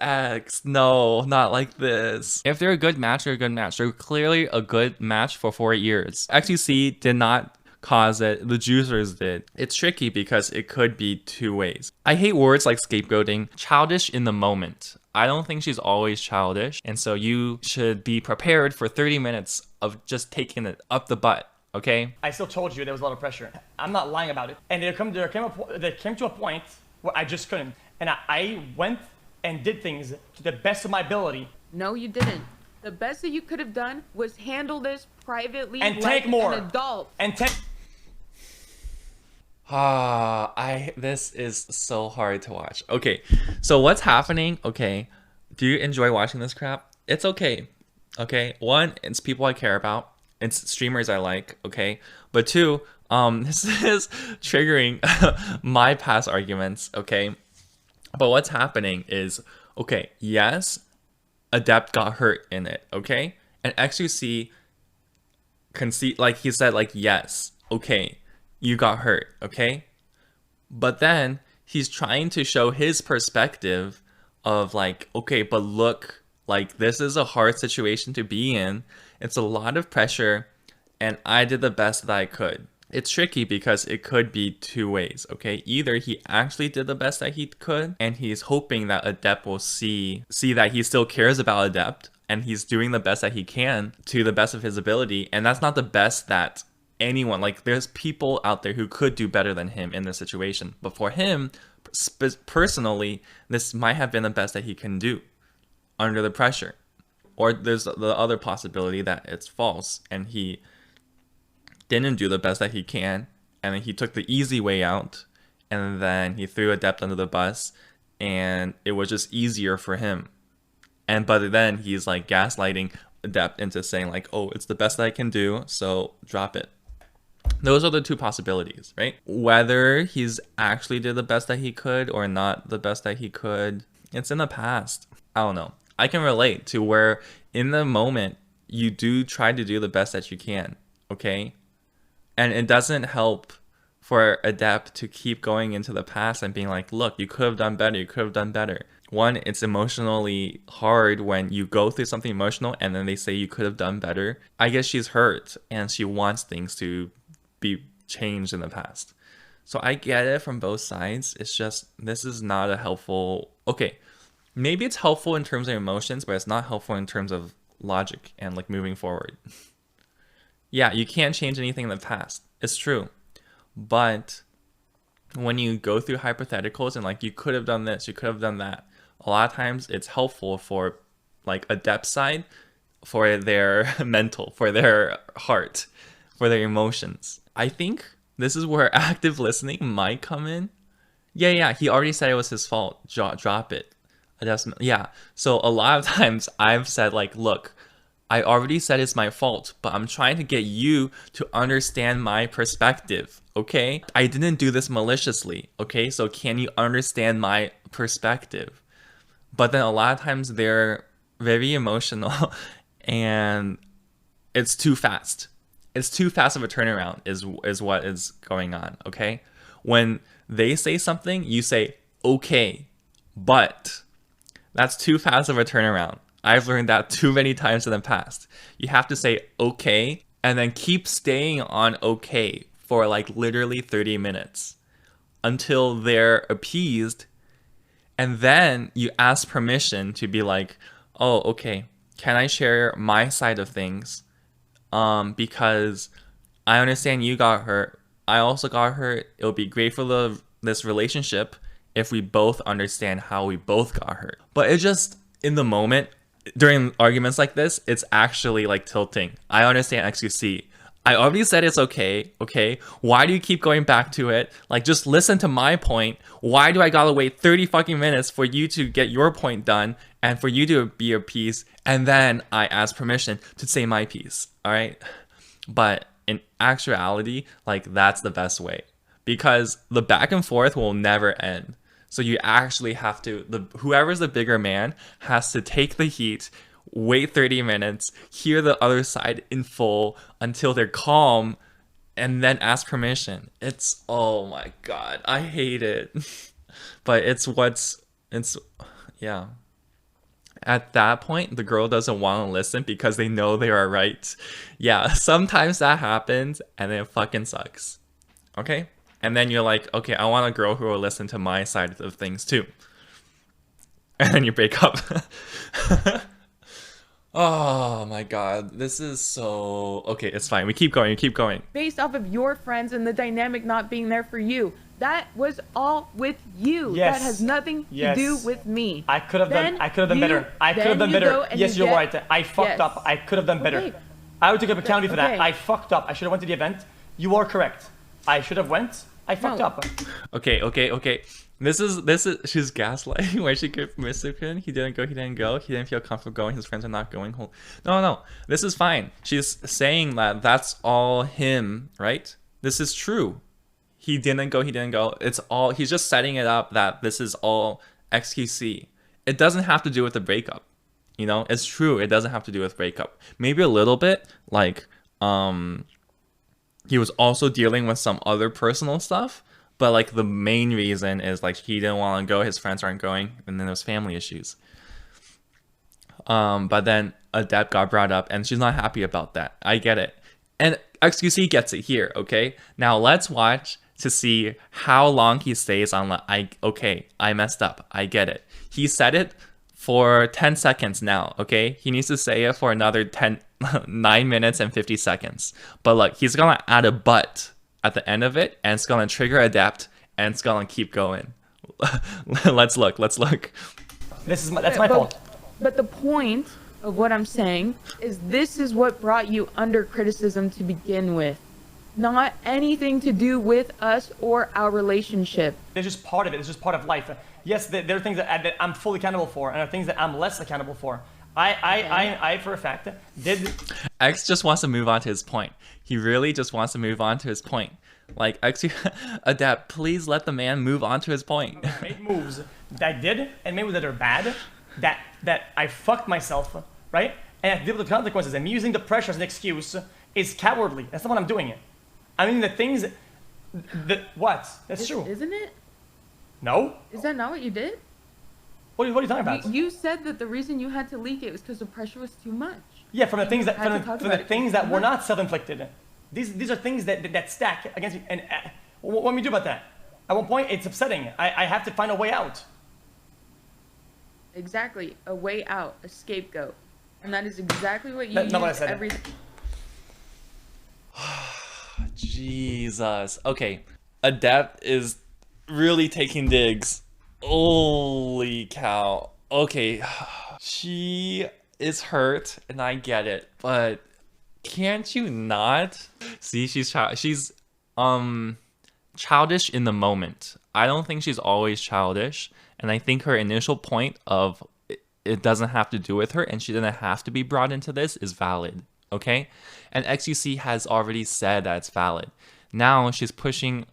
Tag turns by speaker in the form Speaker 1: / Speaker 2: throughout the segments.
Speaker 1: X, no, not like this. If they're a good match, they're a good match. They're clearly a good match for 4 years. XUC did not cause it, the juicers did. It's tricky because it could be two ways. I hate words like scapegoating, childish in the moment. I don't think she's always childish, and so you should be prepared for 30 minutes of just taking it up the butt, okay?
Speaker 2: I still told you there was a lot of pressure. I'm not lying about it. And there came to a point where I just couldn't. And I went and did things to the best of my ability.
Speaker 3: No, you didn't. The best that you could have done was handle this privately
Speaker 2: And
Speaker 3: like
Speaker 2: take more.
Speaker 3: an adult.
Speaker 2: And take.
Speaker 1: This is so hard to watch. Okay, so what's happening? Okay, do you enjoy watching this crap? It's okay. Okay, one, it's people I care about. It's streamers I like. Okay, but two, this is triggering my past arguments. Okay, but what's happening is, okay, yes, adept got hurt in it. Okay, and XUC concede, like he said, like yes, okay, you got hurt, okay? But then he's trying to show his perspective of like, okay, but look, like this is a hard situation to be in. It's a lot of pressure, and I did the best that I could. It's tricky because it could be two ways, okay? Either he actually did the best that he could, and he's hoping that Adept will see that he still cares about Adept, and he's doing the best that he can to the best of his ability, and that's not the best that anyone, like there's people out there who could do better than him in this situation, but for him personally, this might have been the best that he can do under the pressure. Or there's the other possibility that it's false and he didn't do the best that he can, and then he took the easy way out, and then he threw Adept under the bus, and it was just easier for him. And but then he's like gaslighting Adept into saying like, oh, it's the best that I can do, so drop it. Those are the two possibilities, right? Whether he's actually did the best that he could or not the best that he could, it's in the past. I don't know. I can relate to where in the moment you do try to do the best that you can, okay? And it doesn't help for Adept to keep going into the past and being like, look, you could have done better, you could have done better. One, it's emotionally hard when you go through something emotional and then they say you could have done better. I guess she's hurt and she wants things to be changed in the past. So I get it from both sides. It's just, this is not a helpful, okay, maybe it's helpful in terms of emotions, but it's not helpful in terms of logic and like moving forward. Yeah, you can't change anything in the past. It's true. But when you go through hypotheticals and like you could have done this, you could have done that, a lot of times it's helpful for like a depth side, for their mental, for their heart, for their emotions. I think this is where active listening might come in. Yeah, he already said it was his fault. Drop it. Yeah, so a lot of times I've said like, look, I already said it's my fault, but I'm trying to get you to understand my perspective, okay? I didn't do this maliciously, okay? So can you understand my perspective? But then a lot of times they're very emotional and it's too fast. It's too fast of a turnaround is what is going on, okay? When they say something, you say, okay, but that's too fast of a turnaround. I've learned that too many times in the past. You have to say okay and then keep staying on okay for like literally 30 minutes until they're appeased. And then you ask permission to be like, oh, okay, can I share my side of things? Because I understand you got hurt. I also got hurt. It'll be great for this relationship if we both understand how we both got hurt. But it just, in the moment, during arguments like this, it's actually like tilting. I understand XQC. I already said it's okay, okay? Why do you keep going back to it? Like, just listen to my point. Why do I gotta wait 30 fucking minutes for you to get your point done and for you to be a piece, and then I ask permission to say my piece, all right? But in actuality, like, that's the best way because the back and forth will never end. So you actually have to, whoever's the bigger man has to take the heat, wait 30 minutes, hear the other side in full until they're calm, and then ask permission. It's, oh my God, I hate it. But it's, yeah. At that point, the girl doesn't want to listen because they know they are right. Yeah, sometimes that happens and it fucking sucks. Okay? And then you're like, okay, I want a girl who will listen to my side of things too. And then you break up. Oh my god, this is so... Okay, it's fine. We keep going, we keep going.
Speaker 3: Based off of your friends and the dynamic not being there for you. That was all with you.
Speaker 2: Yes.
Speaker 3: That has nothing to do with me.
Speaker 2: I could have done better. I could have done better. Yes, you're right. I fucked up. I could have done better.
Speaker 3: Okay.
Speaker 2: I would take accountability for that. I fucked up. I should have went to the event. You are correct. I should have went. I fucked up.
Speaker 1: Okay. This is she's gaslighting where she could Mr. Kun. He didn't go. He didn't feel comfortable going. His friends are not going home. No. This is fine. She's saying that that's all him, right? This is true. He didn't go. It's all, he's just setting it up that this is all XQC. It doesn't have to do with the breakup. You know, it's true. It doesn't have to do with breakup. Maybe a little bit, like, he was also dealing with some other personal stuff, but like the main reason is like he didn't want to go, his friends aren't going, and then there's family issues. But then Adept got brought up and she's not happy about that. I get it. And XQC gets it here, okay? Now let's watch to see how long he stays on I messed up. I get it. He said it for 10 seconds now, okay? He needs to say it for another 9 minutes and 50 seconds. But look, he's gonna add a but at the end of it, and it's gonna trigger Adept, and it's gonna keep going. Let's look.
Speaker 2: That's my fault.
Speaker 3: But the point of what I'm saying is this is what brought you under criticism to begin with. Not anything to do with us or our relationship.
Speaker 2: It's just part of it. It's just part of life. Yes, there are things that I'm fully accountable for, and there are things that I'm less accountable for. I for a fact, did...
Speaker 1: X just wants to move on to his point. He really just wants to move on to his point. Like, X, Adept, please let the man move on to his point.
Speaker 2: Made moves that I did, and maybe that are bad, that I fucked myself, right? And I have to deal with the consequences. And me using the pressure as an excuse is cowardly. That's not what I'm doing. I mean, the things... What? That's true.
Speaker 3: Isn't it?
Speaker 2: No?
Speaker 3: Is that not what you did?
Speaker 2: What are you talking about?
Speaker 3: You said that the reason you had to leak it was because the pressure was too much.
Speaker 2: Yeah, from the things that were not self-inflicted. These are things that stack against me. And what do we do about that? At one point, it's upsetting. I have to find a way out.
Speaker 3: Exactly. A way out. A scapegoat. And that is exactly what you use everything.
Speaker 1: Jesus. Okay. Adept is really taking digs. Holy cow. Okay. She is hurt, and I get it, but can't you not? See, she's childish in the moment. I don't think she's always childish, and I think her initial point of it doesn't have to do with her and she didn't have to be brought into this is valid, okay? And XUC has already said that it's valid. Now she's pushing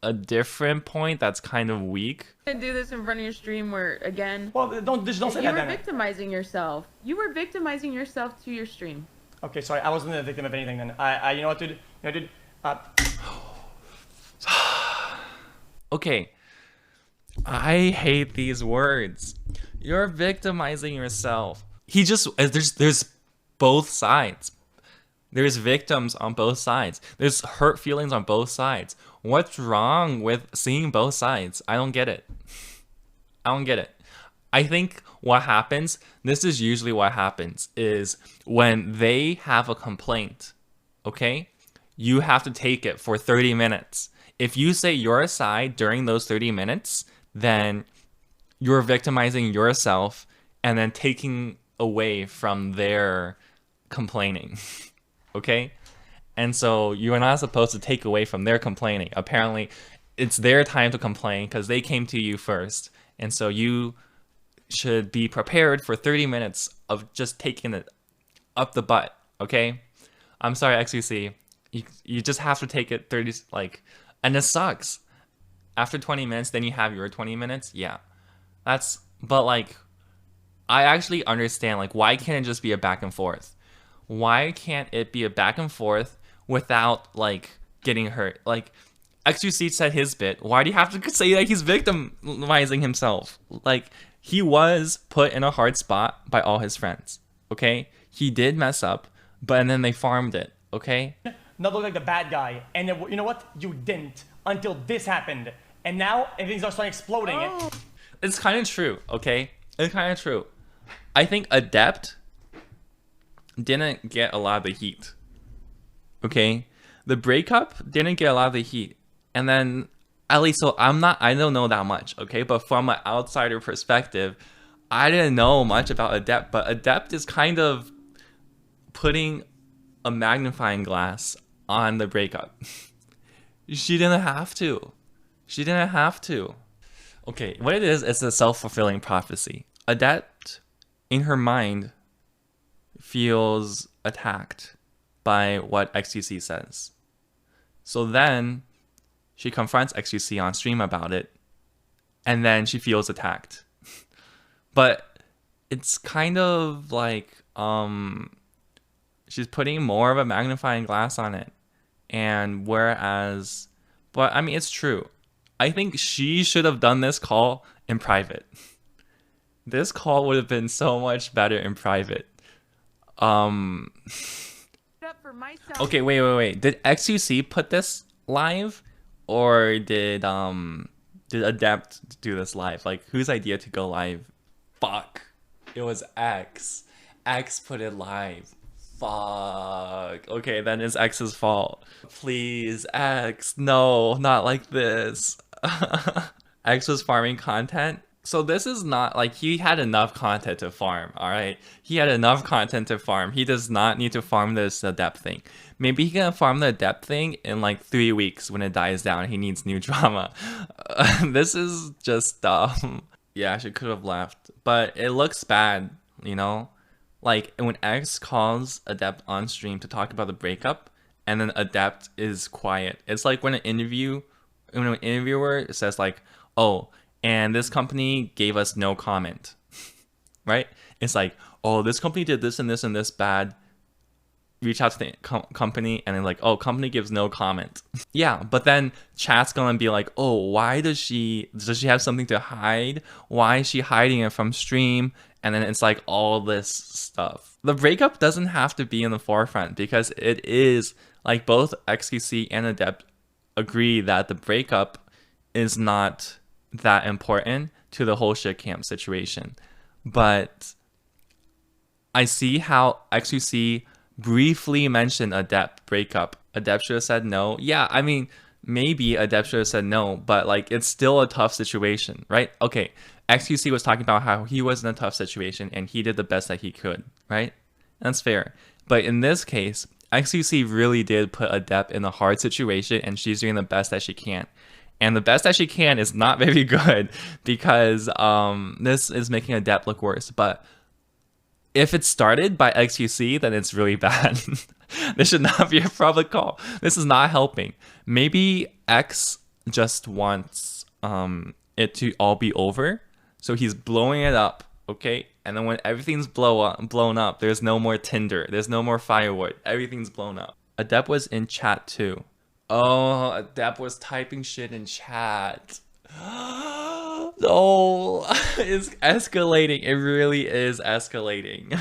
Speaker 1: a different point that's kind of weak.
Speaker 3: You do this in front of your stream where, again...
Speaker 2: Well, don't say that.
Speaker 3: You were victimizing yourself. You were victimizing yourself to your stream.
Speaker 2: Okay, sorry, I wasn't a victim of anything then. You know what, dude?
Speaker 1: Okay. I hate these words. You're victimizing yourself. There's both sides. There's victims on both sides. There's hurt feelings on both sides. What's wrong with seeing both sides? I don't get it. I think what happens, this is usually what happens, is when they have a complaint, okay? You have to take it for 30 minutes. If you say your side during those 30 minutes, then you're victimizing yourself and then taking away from their complaining, okay? And so you are not supposed to take away from their complaining. Apparently, it's their time to complain because they came to you first. And so you should be prepared for 30 minutes of just taking it up the butt, okay? I'm sorry, XUC. You just have to take it 30, and it sucks. After 20 minutes, then you have your 20 minutes. Yeah. But I actually understand, why can't it just be a back and forth? Why can't it be a back and forth without, getting hurt? XUC said his bit. Why do you have to say that he's victimizing himself? He was put in a hard spot by all his friends. Okay, he did mess up, but then they farmed it. Okay.
Speaker 2: Not look like the bad guy, and then, you know what? You didn't until this happened, and now things are starting exploding.
Speaker 1: It's kind of true. Okay, it's kind of true. I think Adept didn't get a lot of the heat. Okay, the breakup didn't get a lot of the heat, and then at least so I don't know that much. Okay, but from an outsider perspective, I didn't know much about Adept, but Adept is kind of putting a magnifying glass on the breakup. She didn't have to. She didn't have to. Okay, what it is a self-fulfilling prophecy. Adept, in her mind, feels attacked by what XQC says. So then she confronts XQC on stream about it, and then she feels attacked. But it's kind of like she's putting more of a magnifying glass on it. And whereas, but I mean, it's true. I think she should have done this call in private. This call would have been so much better in private. Okay, wait. Did XUC put this live, or did Adept do this live? Like, whose idea to go live? Fuck. It was X. X put it live. Fuck. Okay, then it's X's fault. Please, X. No, not like this. X was farming content. So this is not like he had enough content to farm, alright? He had enough content to farm. He does not need to farm this adept thing. Maybe he can farm the adept thing in like 3 weeks when it dies down. He needs new drama. This is just yeah, she could have left. But it looks bad, you know? Like when X calls Adept on stream to talk about the breakup, and then Adept is quiet. It's like when an interviewer says like, oh, and this company gave us no comment, right? It's like, oh, this company did this and this and this bad. Reach out to the company, and then like, oh, company gives no comment. Yeah, but then chat's gonna be like, oh, why does she have something to hide? Why is she hiding it from stream? And then it's like all this stuff. The breakup doesn't have to be in the forefront because it is like both XQC and Adept agree that the breakup is not that important to the whole shit camp situation. But I see how XQC briefly mentioned Adept breakup. Adept should have said no. Yeah, I mean, maybe Adept should have said no, but like it's still a tough situation, right? Okay, XQC was talking about how he was in a tough situation and he did the best that he could, right? That's fair. But in this case, XQC really did put Adept in a hard situation and she's doing the best that she can. And the best that she can is not very good because this is making Adept look worse. But if it started by XQC, then it's really bad. This should not be a public call. This is not helping. Maybe X just wants it to all be over. So he's blowing it up, okay? And then when everything's blown up, there's no more Tinder. There's no more firewood. Everything's blown up. Adept was in chat too. Oh, Adept was typing shit in chat. No, it's escalating. It really is escalating.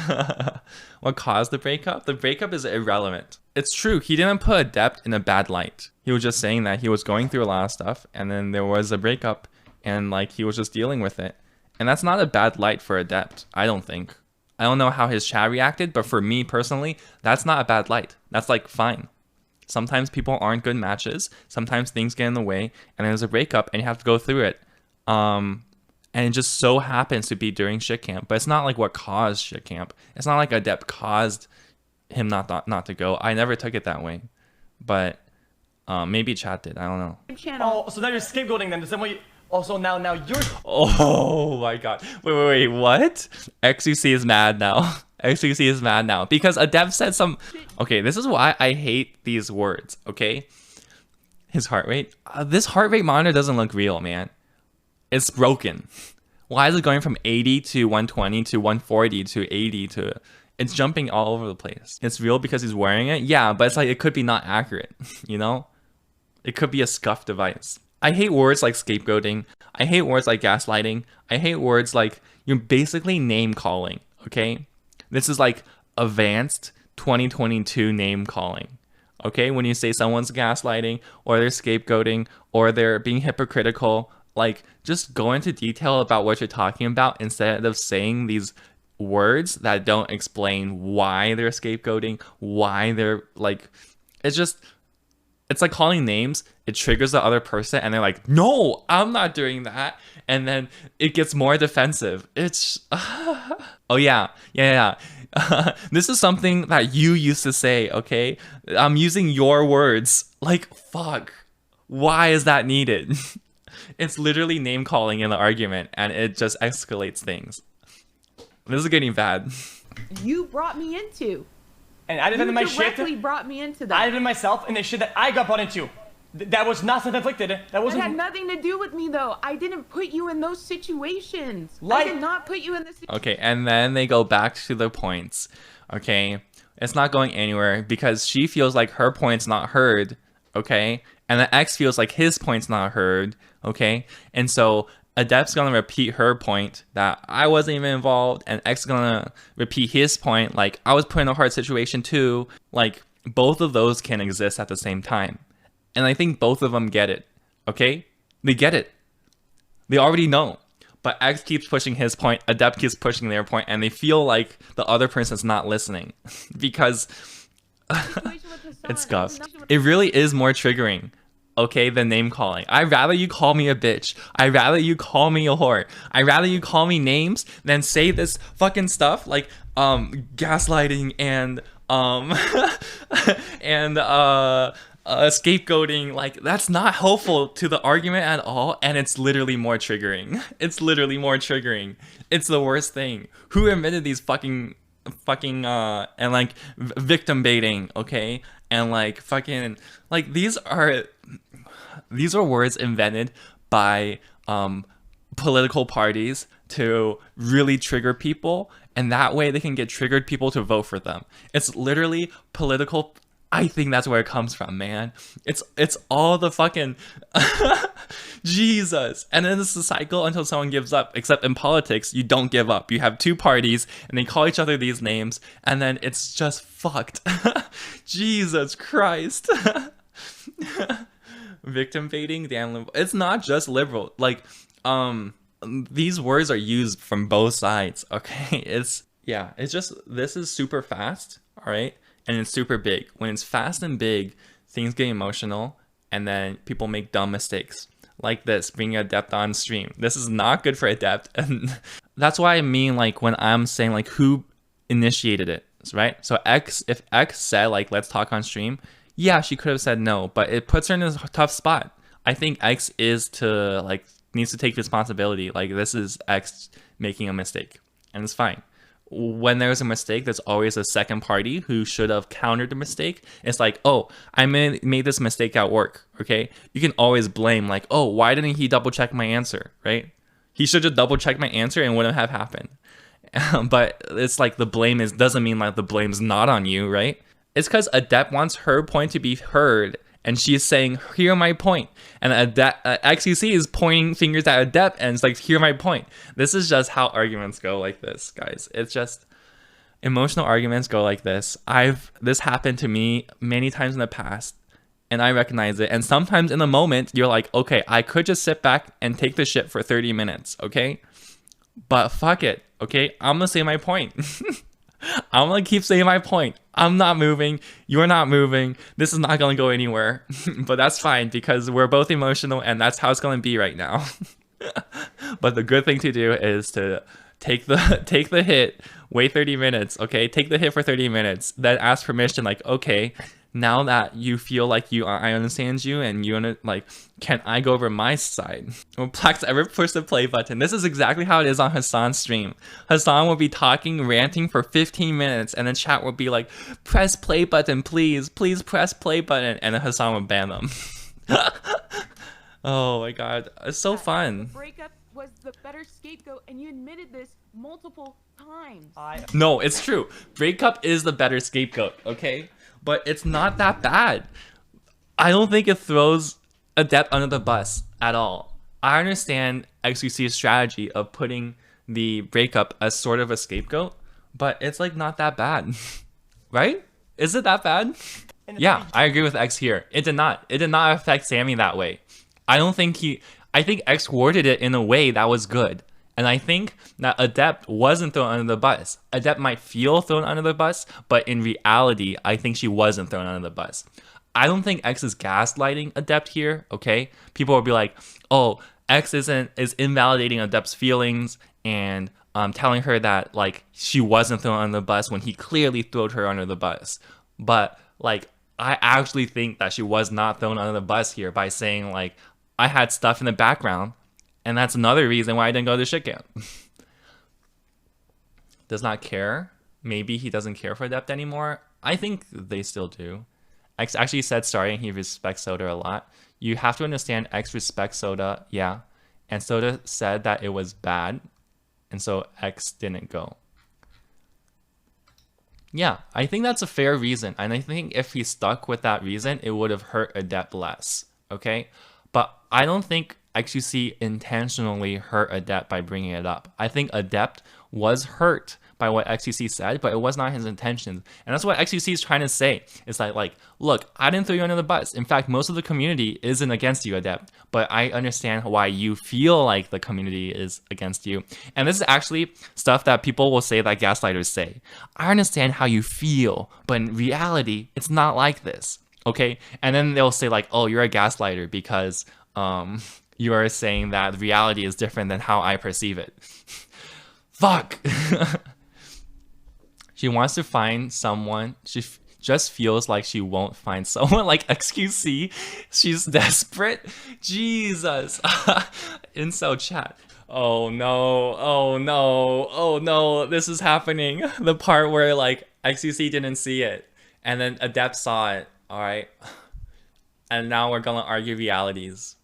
Speaker 1: What caused the breakup? The breakup is irrelevant. It's true, he didn't put Adept in a bad light. He was just saying that he was going through a lot of stuff and then there was a breakup and like he was just dealing with it. And that's not a bad light for Adept, I don't think. I don't know how his chat reacted, but for me personally, that's not a bad light. That's like fine. Sometimes people aren't good matches. Sometimes things get in the way and there's a breakup and you have to go through it. And it just so happens to be during shit camp, but it's not like what caused shit camp. It's not like Adept caused him not to go. I never took it that way, but maybe chat did. I don't know.
Speaker 2: Oh, so now you're scapegoating them the same way. Also, now you're.
Speaker 1: Oh my god! Wait! What? XUC is mad now. XUC is mad now because Adept said some. Okay, this is why I hate these words. Okay, his heart rate. This heart rate monitor doesn't look real, man. It's broken. Why is it going from 80 to 120 to 140 to 80 to... It's jumping all over the place. It's real because he's wearing it? Yeah, but it's like it could be not accurate, you know? It could be a scuffed device. I hate words like scapegoating. I hate words like gaslighting. I hate words like you're basically name calling, okay? This is like advanced 2022 name calling. Okay, when you say someone's gaslighting or they're scapegoating or they're being hypocritical, like just go into detail about what you're talking about instead of saying these words that don't explain why they're scapegoating, why they're like, it's just, it's like calling names. It triggers the other person and they're like, no, I'm not doing that. And then it gets more defensive. It's, oh yeah. This is something that you used to say, okay? I'm using your words. Like, fuck. Why is that needed? It's literally name calling in the argument and it just escalates things. This is getting bad.
Speaker 3: You brought me into.
Speaker 2: And I defended my shit.
Speaker 3: You directly brought me into that.
Speaker 2: I defended myself in the shit that I got brought into. That was not self-inflicted. That wasn't.
Speaker 3: It had nothing to do with me, though. I didn't put you in those situations.
Speaker 2: Like,
Speaker 3: I did not put you in this.
Speaker 1: Okay, and then they go back to the points. Okay, it's not going anywhere because she feels like her point's not heard. Okay, and the X feels like his point's not heard. Okay, and so Adept's gonna repeat her point that I wasn't even involved, and X is gonna repeat his point like I was put in a hard situation too. Like both of those can exist at the same time. And I think both of them get it, okay? They get it. They already know. But X keeps pushing his point, Adept keeps pushing their point, and they feel like the other person's not listening. Because it's scuffed. It really is more triggering, okay, than name calling. I'd rather you call me a bitch. I'd rather you call me a whore. I'd rather you call me names than say this fucking stuff like gaslighting and scapegoating. Like that's not helpful to the argument at all, and it's literally more triggering. It's literally more triggering. It's the worst thing. Who invented these fucking and like victim baiting, okay? And like fucking like these are words invented by political parties to really trigger people, and that way they can get triggered people to vote for them. It's literally political. I think that's where it comes from, man. It's all the fucking Jesus. And then it's a cycle until someone gives up. Except in politics, you don't give up. You have two parties and they call each other these names and then it's just fucked. Jesus Christ. Victim baiting, damn. It's not just liberal. Like, these words are used from both sides, okay? It's just, this is super fast, all right? And it's super big. When it's fast and big, things get emotional, and then people make dumb mistakes. Like this, being Adept on stream. This is not good for Adept, and that's why I mean, like, when I'm saying, like, who initiated it, right? So if X said, like, let's talk on stream, yeah, she could have said no, but it puts her in a tough spot. I think X needs to take responsibility. Like, this is X making a mistake, and it's fine. When there's a mistake, there's always a second party who should have countered the mistake. It's like, oh, I made this mistake at work, okay? You can always blame, like, oh, why didn't he double check my answer, right? He should have double checked my answer and it wouldn't have happened. But it's like the blame doesn't mean like the blame's not on you, right? It's because Adept wants her point to be heard, and she's saying, hear my point. And XQC is pointing fingers at Adept, and it's like, hear my point. This is just how arguments go like this, guys. It's just, emotional arguments go like this. This happened to me many times in the past, and I recognize it. And sometimes in the moment, you're like, okay, I could just sit back and take the shit for 30 minutes, okay? But fuck it, okay? I'm gonna say my point. I'm gonna keep saying my point. I'm not moving. You're not moving. This is not gonna go anywhere. But that's fine because we're both emotional and that's how it's gonna be right now. But the good thing to do is to take the hit, wait 30 minutes, okay? Take the hit for 30 minutes, then ask permission, like, okay, now that you feel like I understand you and you like, can I go over my side? Will Plax ever push the play button? This is exactly how it is on Hassan's stream. Hassan will be talking, ranting for 15 minutes, and then chat will be like, press play button, please press play button, and then Hassan will ban them. Oh my god, it's so fun.
Speaker 3: Breakup was the better scapegoat, and you admitted this multiple times.
Speaker 1: No, it's true. Breakup is the better scapegoat, okay? But it's not that bad. I don't think it throws Adept under the bus. at all. I understand XQC's strategy of putting the breakup as sort of a scapegoat, but it's like not that bad, right? Is it that bad? Yeah, I agree with X here. It did not. It did not affect Sammy that way. I don't think I think X worded it in a way that was good. And I think that Adept wasn't thrown under the bus. Adept might feel thrown under the bus, but in reality, I think she wasn't thrown under the bus. I don't think X is gaslighting Adept here, okay? People will be like, oh, X is invalidating Adept's feelings and telling her that like she wasn't thrown under the bus when he clearly threw her under the bus. But like I actually think that she was not thrown under the bus here by saying like I had stuff in the background, and that's another reason why I didn't go to shit camp. Does not care. Maybe he doesn't care for Adept anymore. I think they still do. X actually said sorry and he respects Soda a lot. You have to understand X respects Soda, yeah. And Soda said that it was bad, and so X didn't go. Yeah, I think that's a fair reason. And I think if he stuck with that reason, it would have hurt Adept less, okay? But I don't think XQC intentionally hurt Adept by bringing it up. I think Adept was hurt by what XQC said, but it was not his intention. And that's what XQC is trying to say. It's like, look, I didn't throw you under the bus. In fact, most of the community isn't against you, Adept. But I understand why you feel like the community is against you. And this is actually stuff that people will say that gaslighters say. I understand how you feel, but in reality, it's not like this. Okay? And then they'll say like, oh, you're a gaslighter because you are saying that reality is different than how I perceive it. Fuck! She wants to find someone. She just feels like she won't find someone like XQC. She's desperate. Jesus. Incel chat. Oh no. Oh no. Oh no. This is happening. The part where like XQC didn't see it. And then Adept saw it. Alright. And now we're gonna argue realities.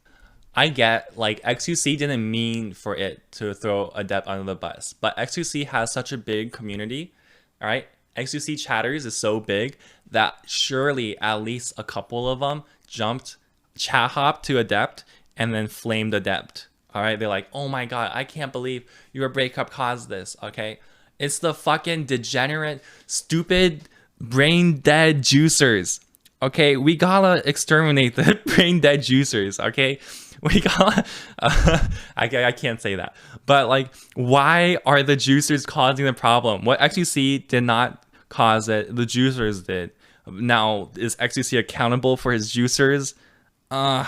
Speaker 1: I get, like, XQC didn't mean for it to throw Adept under the bus. But XQC has such a big community. Alright, XQC chatters is so big that surely at least a couple of them jumped, chat hopped to Adept, and then flamed Adept. Alright, they're like, oh my god, I can't believe your breakup caused this, okay? It's the fucking degenerate, stupid, brain dead juicers. Okay, we gotta exterminate the brain dead juicers, okay? We got I can't say that, but like, why are the juicers causing the problem? What XQC did not cause it, the juicers did. Now, is XQC accountable for his juicers?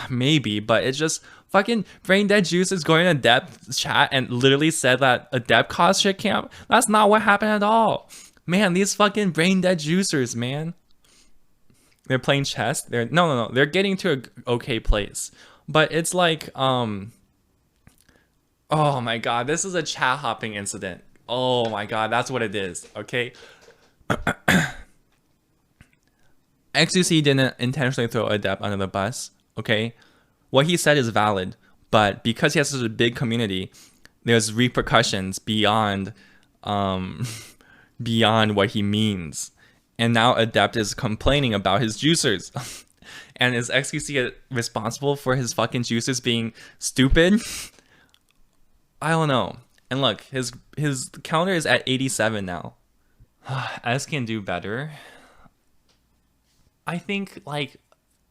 Speaker 1: Maybe, but it's just fucking brain dead juicers going to Adept chat and literally said that Adept caused shit camp. That's not what happened at all. Man, these fucking brain dead juicers, man. They're playing chess. No. They're getting to a okay place. But it's like, oh my god, this is a chat hopping incident. Oh my god, that's what it is, okay? XQC didn't intentionally throw Adept under the bus, okay? What he said is valid, but because he has such a big community, there's repercussions beyond, beyond what he means. And now Adept is complaining about his juicers. And is XQC responsible for his fucking juicers being stupid? I don't know. And look, his counter is at 87 now. S can do better. I think, like,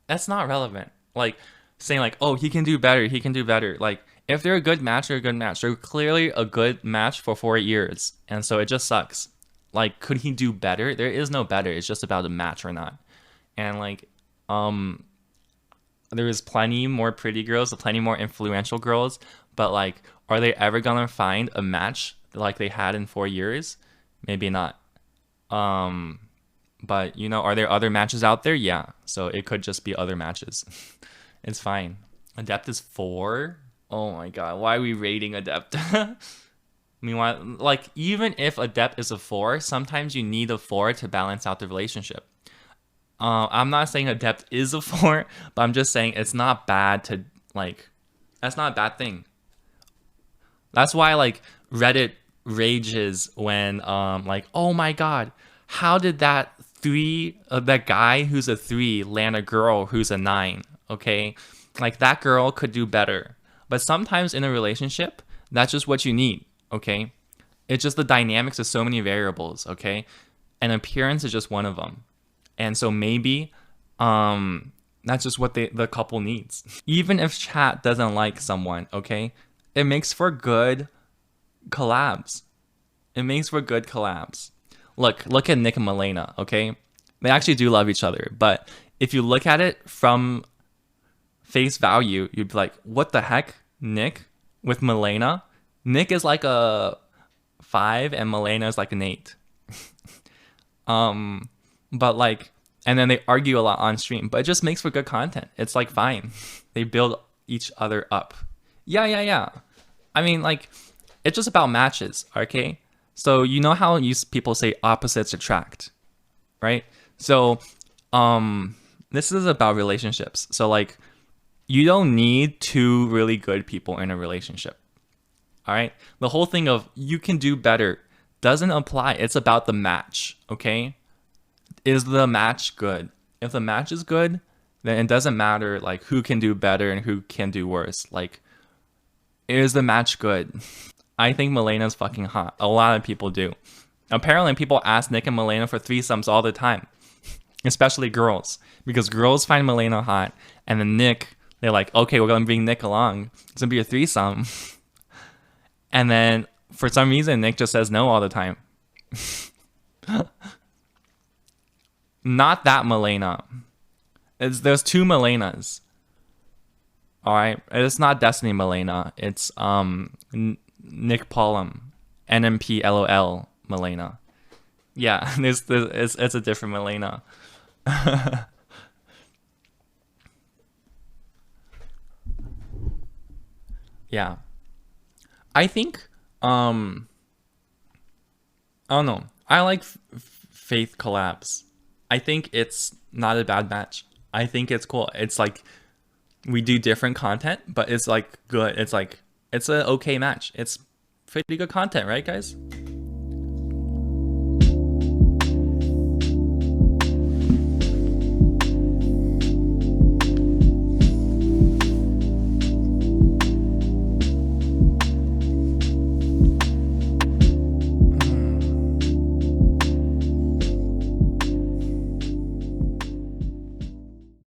Speaker 1: that's not relevant. Like, saying, like, oh, he can do better, he can do better. Like, if they're a good match, they're a good match. They're clearly a good match for 4 years. And so it just sucks. Like, could he do better? There is no better. It's just about a match or not. And, like, there is plenty more pretty girls, plenty more influential girls, but like, are they ever gonna find a match like they had in 4 years? Maybe not. But you know, are there other matches out there? Yeah. So it could just be other matches. It's fine. Adept is 4. Oh my god, why are we rating Adept? Meanwhile, like, even if Adept is a 4, sometimes you need a 4 to balance out the relationship. I'm not saying Adept is a 4, but I'm just saying it's not bad to, like, that's not a bad thing. That's why, like, Reddit rages when, like, oh my god, how did that guy who's a 3 land a girl who's a 9, okay? Like that girl could do better. But sometimes in a relationship, that's just what you need, okay? It's just the dynamics of so many variables, okay? And appearance is just one of them. And so maybe that's just what the couple needs. Even if chat doesn't like someone, okay? It makes for good collabs. It makes for good collabs. Look at Nick and Milena, okay? They actually do love each other, but if you look at it from face value, you'd be like, what the heck? Nick with Milena? Nick is like a 5 and Milena is like an 8. But like, and then they argue a lot on stream, but it just makes for good content. It's like fine. They build each other up. Yeah. I mean, like, it's just about matches, okay? So you know how people say opposites attract, right? So this is about relationships. So like, you don't need 2 really good people in a relationship. All right? The whole thing of you can do better doesn't apply. It's about the match, okay? Is the match good? If the match is good, then it doesn't matter like who can do better and who can do worse. Like, is the match good? I think Milena's fucking hot. A lot of people do. Apparently, people ask Nick and Milena for threesomes all the time, especially girls, because girls find Milena hot, and then Nick, they're like, okay, we're gonna bring Nick along. It's gonna be a threesome, and then for some reason, Nick just says no all the time. Not that Milena. There's 2 Milenas. All right, it's not Destiny Milena. It's Nick Pollum, NMP LOL Milena. Yeah, it's a different Milena. Yeah, I think I don't know. I like Faith collabs. I think it's not a bad match. I think it's cool. It's like we do different content, but it's like good. It's like it's a okay match. It's pretty good content, right, guys?